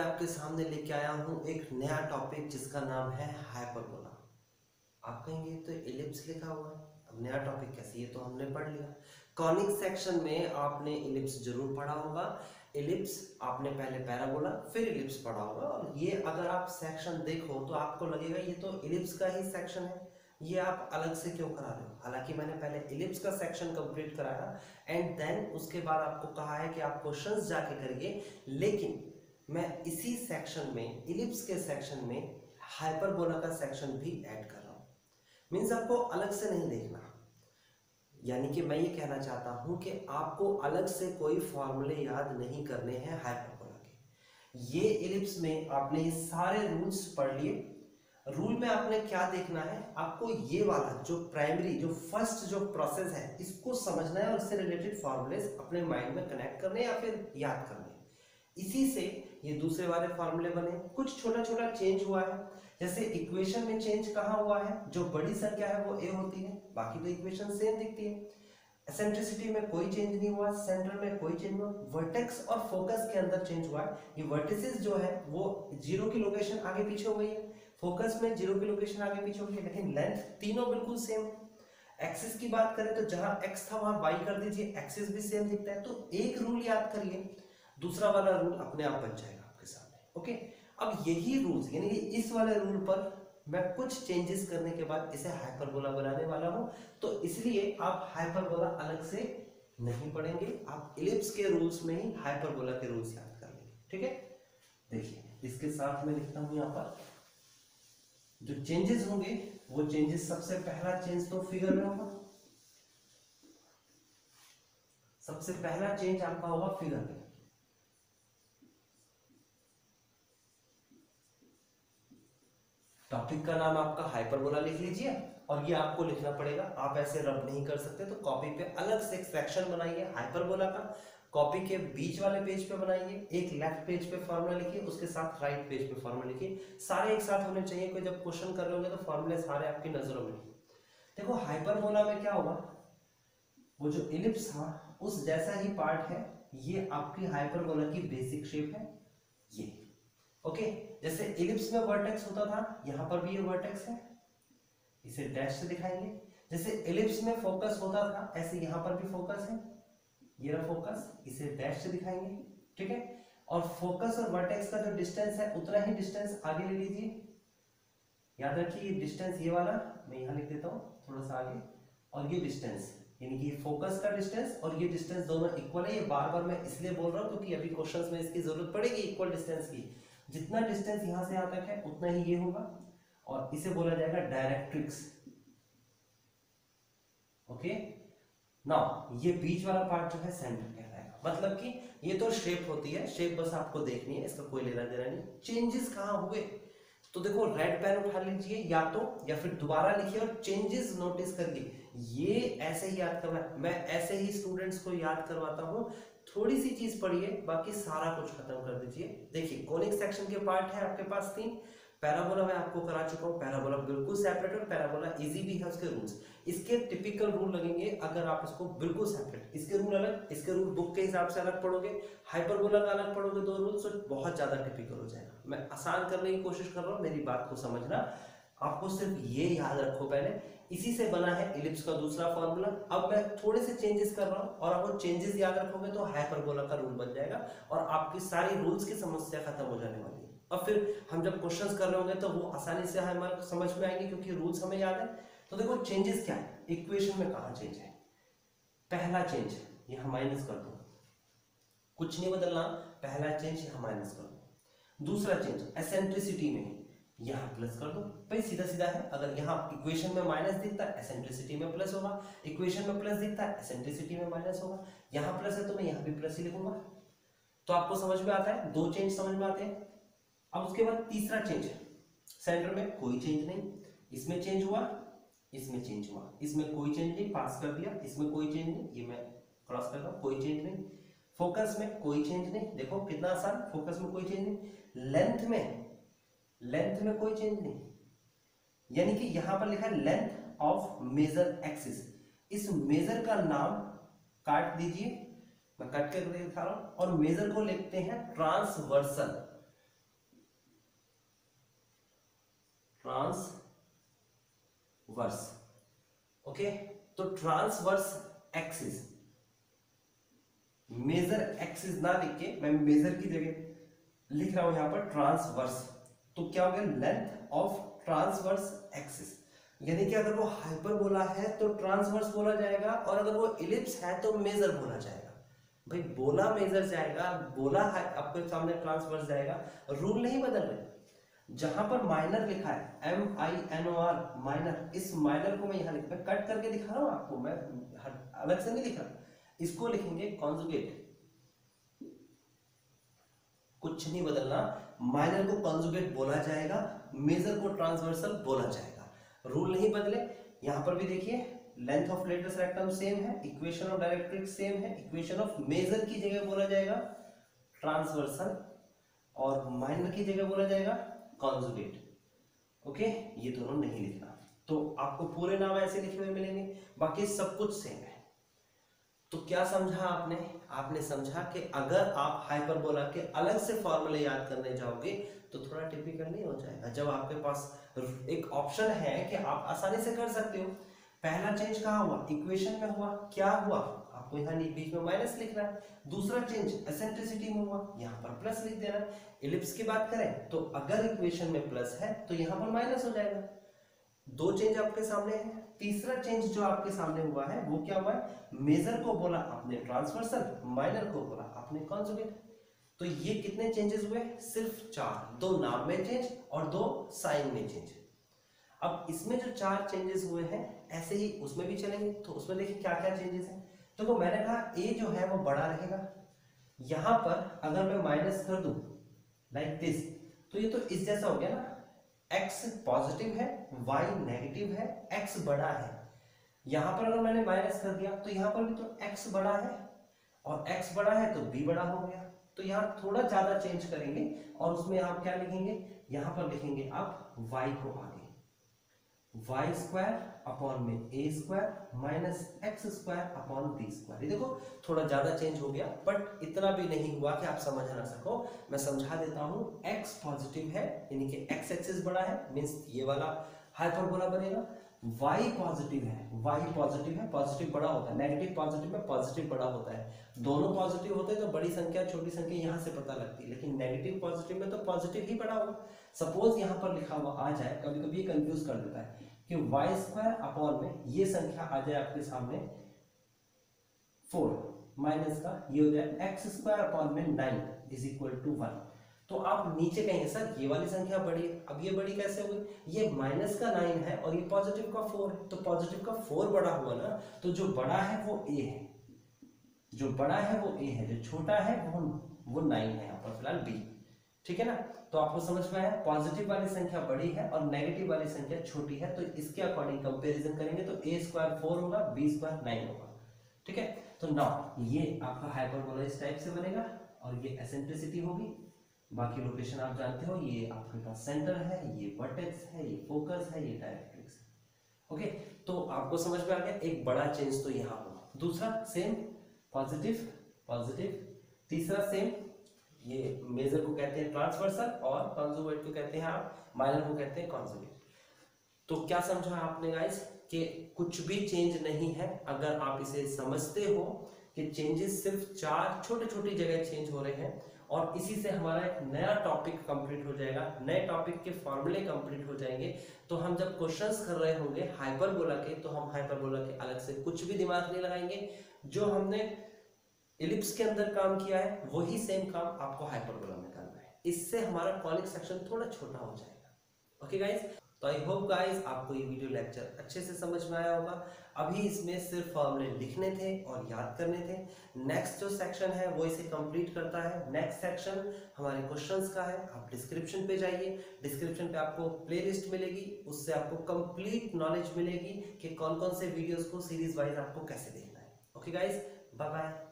आपके सामने लेके आया हूँ एक नया टॉपिक जिसका नाम है हाइपरबोला। आप कहेंगे तो इलिप्स लिखा हुआ है, अब नया टॉपिक कैसे? ये तो हमने पढ़ लिया। कॉनिक सेक्शन में आपने इलिप्स जरूर पढ़ा होगा। इलिप्स आपने पहले पैराबोला फिर इलिप्स पढ़ा होगा, और ये अगर आप सेक्शन देखो तो आपको लगेगा ये तो इलिप्स का ही सेक्शन है, ये आप अलग से क्यों करा रहे हो? हालांकि मैंने पहले इलिप्स का सेक्शन कंप्लीट कराया एंड देन उसके बाद आपको कहा है कि आप क्वेश्चंस जाके करिए, लेकिन मैं इसी सेक्शन में, इलिप्स के सेक्शन में, हाइपरबोला का सेक्शन भी ऐड कर रहा हूं। मीन्स आपको अलग से नहीं देखना, यानी कि मैं ये कहना चाहता हूं कि आपको अलग से कोई फॉर्मूले याद नहीं करने हैं हाइपरबोला के। ये इलिप्स में आपने ये सारे रूल्स पढ़ लिए। रूल में आपने क्या देखना है, आपको ये वाला जो प्राइमरी, जो फर्स्ट जो प्रोसेस है, इसको समझना है और इससे रिलेटेड फॉर्मूलेस अपने माइंड में कनेक्ट करने या फिर याद करने। इसी से ये दूसरे वाले फॉर्मूले बने। कुछ छोटा छोटा चेंज हुआ है, जैसे इक्वेशन में चेंज कहाँ हुआ है, जो बड़ी संख्या है वो a होती है, बाकी तो इक्वेशन सेम दिखती है। एसेंट्रिसिटी में कोई चेंज नहीं हुआ, सेंटर में कोई चेंज हुआ, वर्टेक्स और फोकस के अंदर चेंज हुआ है। ये वर्टिसेस जो है वो जीरो की लोकेशन आगे पीछे हो गई है, फोकस में जीरो की लोकेशन आगे पीछे हो गई है, लेकिन लेंथ तीनों बिल्कुल सेम है। एक्सिस की बात करें तो जहां x था वहां y कर दीजिए, एक्सिस भी सेम दिखता है। तो एक रूल याद करिए, दूसरा वाला रूल अपने आप बन जाएगा आपके सामने। ओके, अब यही रूल्स, यानी इस वाले रूल पर मैं कुछ चेंजेस करने के बाद इसे हाइपरबोला बनाने वाला हूं, तो इसलिए आप हाइपरबोला अलग से नहीं पढ़ेंगे, आप इलिप्स के रूल्स में ही हाइपरबोला के रूल्स याद कर लेंगे। ठीक है, देखिए इसके साथ में लिखता हूं यहां पर जो चेंजेस होंगे वो चेंजेस, सबसे पहला चेंज तो फिगर में होगा, सबसे पहला चेंज आपका होगा फिगर में। टॉपिक का नाम आपका हाइपरबोला लिख लीजिए, और ये आपको लिखना पड़ेगा, आप ऐसे रब नहीं कर सकते, तो कॉपी पे अलग से एक सेक्शन बनाइए हाइपरबोला का, कॉपी के बीच वाले पेज पे बनाइए, एक लेफ्ट पेज पे फॉर्मूला लिखिए, उसके साथ राइट पेज पे फॉर्मूला लिखिए, सारे एक साथ होने चाहिए, कोई जब क्वेश्चन कर रहे होंगे तो फॉर्मूले सारे आपकी नजरों में। देखो हाइपरबोला में क्या होगा, वो जो इलिप्स था उस जैसा ही पार्ट है, ये आपकी हाइपरबोला की बेसिक शेप है ये। ओके, जैसे इलिप्स में वर्टेक्स होता था, यहां पर भी ये वर्टेक्स है, इसे डैश से दिखाएंगे। जैसे इलिप्स में फोकस होता था, ऐसे यहां पर भी फोकस है, ये रहा फोकस, इसे डैश से दिखाएंगे। ठीक है, और फोकस और वर्टेक्स का जो डिस्टेंस है उतना ही डिस्टेंस आगे ले लीजिए, याद रखिए ये डिस्टेंस, ये वाला मैं यहां लिख देता हूं थोड़ा सा आगे, और ये डिस्टेंस, यानी कि फोकस का डिस्टेंस और ये डिस्टेंस दोनों इक्वल है। ये बार बार मैं इसलिए बोल रहा हूं क्योंकि अभी क्वेश्चंस में इसकी जरूरत पड़ेगी इक्वल डिस्टेंस की। जितना डिस्टेंस यहां से यहां तक है उतना ही ये होगा, और इसे बोला जाएगा डायरेक्ट्रिक्स। ओके, नाउ ये बीच वाला पार्ट जो है सेंटर कहलाएगा, मतलब कि ये तो शेप होती है, शेप बस आपको देखनी है, इसका कोई लेना देना नहीं। चेंजेस कहां हुए, तो देखो रेड पेन उठा लीजिए या तो, या फिर दोबारा लिखिए और चेंजेस नोटिस करिए। ये ऐसे ही याद करना, मैं ऐसे ही स्टूडेंट्स को याद करवाता हूं, थोड़ी सी चीज पढ़िए, बाकी सारा कुछ खत्म कर दीजिए। देखिए कोनिक सेक्शन के पार्ट है आपके पास 3, पैराबोला मैं आपको करा चुका हूं, पैराबोला बिल्कुल सेपरेट और पैराबोला इजी भी है, उसके रूल्स, इसके टिपिकल रूल लगेंगे अगर आप इसको बिल्कुल सेपरेट, इसके रूल अलग, इसके रूल बुक के हिसाब से अलग पढ़ोगे, हाइपरबोला का अलग पढ़ोगे, 2 रूल्स, तो बहुत ज्यादा टिपिकल हो जाएगा। मैं आसान करने की कोशिश कर रहा हूं, मेरी बात को समझना, आपको सिर्फ ये याद रखो पहले, इसी से बना है इलिप्स का दूसरा फॉर्मूला। अब मैं थोड़े से चेंजेस कर रहा हूं, और आप वो चेंजेस याद रखोगे तो हाइपरबोला का रूल बन जाएगा, और आपकी सारी रूल्स की समस्या खत्म हो जाने वाली है। अब फिर हम जब क्वेश्चंस कर रहे होंगे तो वो आसानी से हमारे समझ में आएंगे, क्योंकि रूल्स हमें याद है। तो देखो चेंजेस क्या है, इक्वेशन में कहां चेंज है, पहला चेंज यहां माइनस कर दो, कुछ नहीं बदलना, पहला चेंज यहां माइनस कर दो। दूसरा चेंज एसेंट्रिसिटी में यहां प्लस कर दो, भाई सीधा सीधा है, अगर यहां इक्वेशन में माइनस दिखता है एसेंट्रिसिटी में प्लस होगा, इक्वेशन में प्लस दिखता है एसेंट्रिसिटी में माइनस होगा, यहां प्लस है तो मैं यहां भी प्लस ही लिखूंगा। तो आपको समझ में आता है, 2 चेंज समझ में आते हैं। अब उसके बाद तीसरा चेंज है, सेंटर में कोई चेंज नहीं, इसमें चेंज हुआ, इसमें चेंज हुआ, इसमें कोई चेंज नहीं, पास कर दिया, इसमें कोई चेंज नहीं, ये मैं क्रॉस कर रहा हूं, कोई चेंज नहीं। फोकस में कोई चेंज नहीं, देखो कितना आसान, फोकस में कोई चेंज नहीं। लेंथ में कोई चेंज नहीं, यानी कि यहां पर लिखा है लेंथ ऑफ मेजर एक्सिस, इस मेजर का नाम काट दीजिए, मैं कट करके दिखा रहा हूं, और मेजर को लिखते हैं ट्रांसवर्सल। ट्रांसवर्स। ओके, तो ट्रांसवर्स एक्सिस, मेजर एक्सिस ना लिख के मैं मेजर की जगह लिख रहा हूं यहां पर ट्रांसवर्स। तो क्या हो गया, लेंथ ऑफ ट्रांसवर्स एक्सिस, यानी कि अगर वो हाइपरबोला है तो ट्रांसवर्स बोला जाएगा, और अगर वो इलिप्स है तो मेजर बोला जाएगा। भाई बोला मेजर जाएगा, बोला आपके सामने ट्रांसवर्स जाएगा, रूल नहीं बदल रहे। जहां पर माइनर लिखा है MINOR माइनर, इस माइनर को मैं यहां लिख, मैं कट करके दिखा रहा हूं आपको, मैं अलग से नहीं लिख रहा। इसको लिखेंगे कॉन्जुगेट, कुछ नहीं बदलना, माइनर को कॉन्जुगेट बोला जाएगा, मेजर को ट्रांसवर्सल बोला जाएगा, रूल नहीं बदले। यहां पर भी देखिए length of latus rectum same है, इक्वेशन ऑफ डायरेक्ट्रिक्स सेम है, इक्वेशन ऑफ मेजर की जगह बोला जाएगा ट्रांसवर्सल, और माइनर की जगह बोला जाएगा कॉन्जुगेट। ओके, ये दोनों नहीं लिखना, तो आपको पूरे नाम ऐसे लिखे हुए मिलेंगे, बाकी सब कुछ सेम है। तो क्या समझा आपने? आपने समझा कि अगर आप हाइपरबोला के अलग से फॉर्मूले याद करने जाओगे तो थोड़ा टिपिकल नहीं हो जाएगा। जब आपके पास एक ऑप्शन है कि आप आसानी से कर सकते हो। पहला चेंज कहाँ हुआ? इक्वेशन में हुआ। क्या हुआ? आपको यहाँ बीच में माइनस लिखना है। दूसरा चेंज एसेंट्रिसिटी में हुआ, यहाँ पर प्लस लिख देना। इलिप्स की बात करें तो अगर इक्वेशन में प्लस है तो यहाँ पर माइनस हो जाएगा। दो चेंज आपके सामने है। तीसरा चेंज जो आपके सामने हुआ है वो क्या हुआ है? मेजर को बोला आपने ट्रांसवर्सल, माइनर को बोला आपने कॉन्जुगेट। तो ये कितने चेंजेस हुए? सिर्फ 4, 2 नाम में चेंज और 2 साइन में चेंज। अब इसमें जो 4 चेंजेस हुए हैं ऐसे ही उसमें भी चलेंगे। तो उसमें देखिए क्या क्या चेंजेस हैं। तो मैंने कहा ए जो है वो बड़ा रहेगा। यहां पर अगर मैं माइनस कर दूं लाइक दिस, तो ये तो इस जैसा हो गया ना, x पॉजिटिव है, y नेगेटिव है, x बड़ा है। यहां पर अगर मैंने माइनस कर दिया तो यहां पर भी तो x बड़ा है, और x बड़ा है तो b बड़ा हो गया। तो यहां थोड़ा ज्यादा चेंज करेंगे और उसमें आप क्या लिखेंगे? यहां पर लिखेंगे आप y को आगे, वाई स्क्वायर अपॉन में A square minus X square upon B square. ये देखो थोड़ा ज्यादा चेंज हो गया, बट इतना भी नहीं हुआ कि आप समझ ना सको। मैं समझा देता हूं। x पॉजिटिव है यानी कि x एक्सिस बड़ा है, मींस ये वाला हाइपरबोला बनेगा। y पॉजिटिव है, y पॉजिटिव है, पॉजिटिव बड़ा होता है। नेगेटिव पॉजिटिव में पॉजिटिव बड़ा होता है। दोनों पॉजिटिव होते हैं तो बड़ी संख्या छोटी संख्या यहां से पता लगती है, लेकिन नेगेटिव पॉजिटिव में तो पॉजिटिव ही बड़ा होगा। सपोज यहां पर लिखा हुआ आ जाए, कभी कभी ये कंफ्यूज कर देता है कि वाई स्क्वायर अपॉन में ये संख्या आ जाए आपके सामने 4 माइनस का ये हो जाए एक्स स्क्वायर अपॉन में 9 इज इक्वल टू 1। तो आप नीचे कहेंगे सर ये वाली संख्या बड़ी है, अब ये बड़ी कैसे हुई? ये माइनस का 9 है और ये पॉजिटिव का 4 है, तो पॉजिटिव का 4 बड़ा हुआ ना, तो जो बड़ा है वो ए है, जो बड़ा है वो ए है, जो छोटा है वो 9 है यहाँ पर फिलहाल बी। ठीक है ना? तो आपको समझ में आया, पॉजिटिव वाली संख्या बड़ी है और नेगेटिव वाली संख्या छोटी है, तो इसके अकॉर्डिंग कंपैरिजन करेंगे तो a स्क्वायर 4 होगा, b स्क्वायर 9 होगा। ठीक है, तो नाउ ये आपका हाइपरबोला इस टाइप से बनेगा और ये एसेंट्रिसिटी होगी। बाकी लोकेशन आप जानते हो, ये आपके पास सेंटर है, ये वर्टेक्स है, ये फोकस है, ये डायरेक्ट्रिक्स है। ओके, तो आपको समझ में आ गया। एक बड़ा चेंज तो यहाँ हुआ, दूसरा सेम पॉजिटिव पॉजिटिव, तीसरा सेम ये मेजर को कहते हैं ट्रांसवर्सल और कॉन्जुगेट को कहते हैं आप, माइनर को कहते हैं कॉन्जुगेट। तो क्या समझा आपने गाइस कि कुछ भी चेंज नहीं है अगर आप इसे समझते हो कि चेंजेस सिर्फ 4 छोटी छोटी जगह चेंज हो रहे हैं, और इसी से हमारा एक नया टॉपिक कंप्लीट हो जाएगा, नए टॉपिक के फॉर्मूले कंप्लीट हो जाएंगे। तो हम जब क्वेश्चंस कर रहे होंगे हाइपरबोला के, तो हम हाइपरबोला के अलग से कुछ भी दिमाग नहीं लगाएंगे। जो हमने इलिप्स के अंदर काम किया है वही सेम काम आपको हाइपरबोला में करना है। इससे हमारा कॉनिक सेक्शन थोड़ा छोटा हो जाएगा। ओके गाइस, तो आई होप गाइस आपको ये वीडियो लेक्चर अच्छे से समझ में आया होगा। अभी इसमें सिर्फ फॉर्मूले लिखने थे और याद करने थे। नेक्स्ट जो सेक्शन है वो इसे कंप्लीट करता है। नेक्स्ट सेक्शन हमारे क्वेश्चंस का है। आप डिस्क्रिप्शन पे जाइए, डिस्क्रिप्शन पे आपको प्लेलिस्ट मिलेगी, उससे आपको कंप्लीट नॉलेज मिलेगी कि कौन कौन से वीडियोस को सीरीज वाइज आपको कैसे देखना है। Okay guys, bye bye.